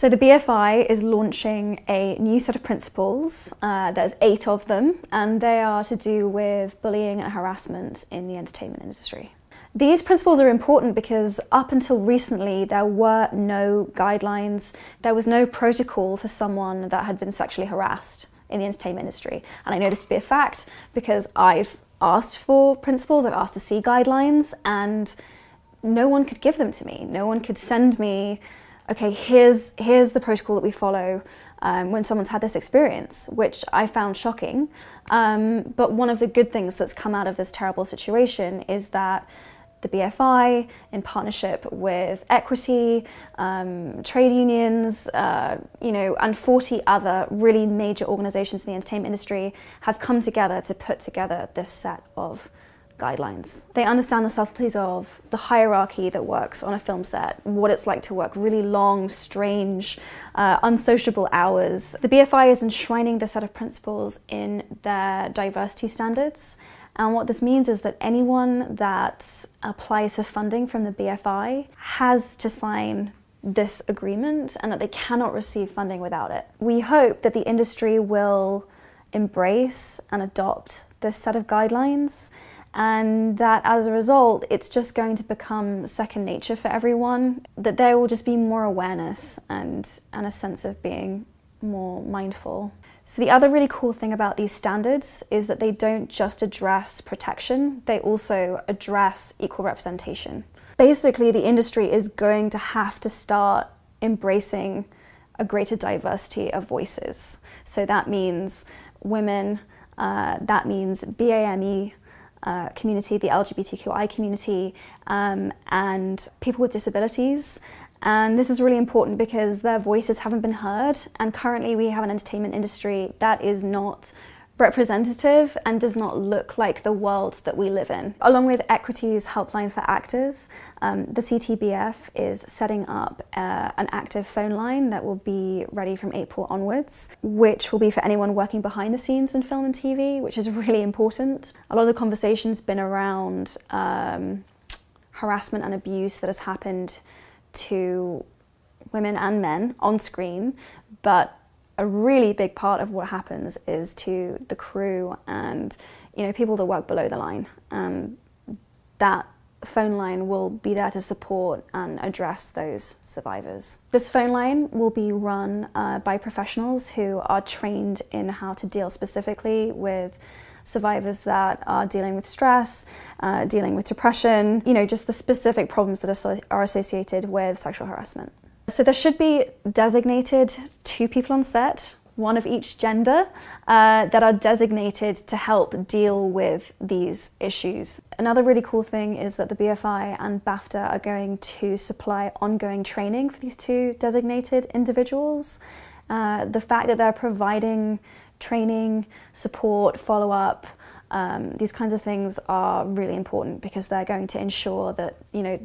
So the BFI is launching a new set of principles. There's 8 of them, and they are to do with bullying and harassment in the entertainment industry. These principles are important because up until recently there were no guidelines, there was no protocol for someone that had been sexually harassed in the entertainment industry. And I know this to be a fact because I've asked for principles, I've asked to see guidelines, and no one could give them to me. No one could send me, okay, here's the protocol that we follow when someone's had this experience, which I found shocking. But one of the good things that's come out of this terrible situation is that the BFI, in partnership with Equity, trade unions, and 40 other really major organizations in the entertainment industry, have come together to put together this set of guidelines. They understand the subtleties of the hierarchy that works on a film set, what it's like to work really long, strange, unsociable hours. The BFI is enshrining this set of principles in their diversity standards. And what this means is that anyone that applies for funding from the BFI has to sign this agreement and that they cannot receive funding without it. We hope that the industry will embrace and adopt this set of guidelines, and that as a result, it's just going to become second nature for everyone, that there will just be more awareness and a sense of being more mindful. So the other really cool thing about these standards is that they don't just address protection, they also address equal representation. Basically, the industry is going to have to start embracing a greater diversity of voices. So that means women, that means BAME community, the LGBTQI community, and people with disabilities. And this is really important because their voices haven't been heard, and currently we have an entertainment industry that is not representative and does not look like the world that we live in. Along with Equity's Helpline for Actors, the CTBF is setting up an active phone line that will be ready from April onwards, which will be for anyone working behind the scenes in film and TV, which is really important. A lot of the conversation's been around harassment and abuse that has happened to women and men on screen, but a really big part of what happens is to the crew and people that work below the line. That phone line will be there to support and address those survivors. This phone line will be run by professionals who are trained in how to deal specifically with survivors that are dealing with stress, dealing with depression, just the specific problems that are associated with sexual harassment. So there should be designated 2 people on set, one of each gender, that are designated to help deal with these issues. Another really cool thing is that the BFI and BAFTA are going to supply ongoing training for these 2 designated individuals. The fact that they're providing training, support, follow-up, these kinds of things are really important because they're going to ensure that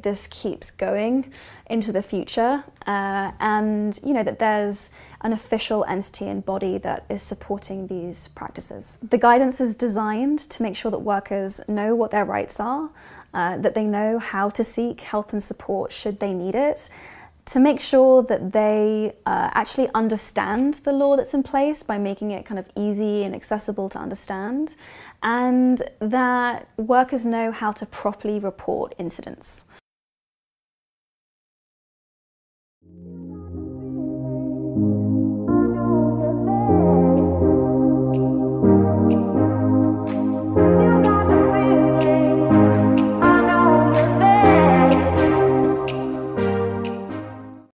this keeps going into the future, and that there's an official entity and body that is supporting these practices. The guidance is designed to make sure that workers know what their rights are, that they know how to seek help and support should they need it, to make sure that they actually understand the law that's in place by making it kind of easy and accessible to understand, and that workers know how to properly report incidents.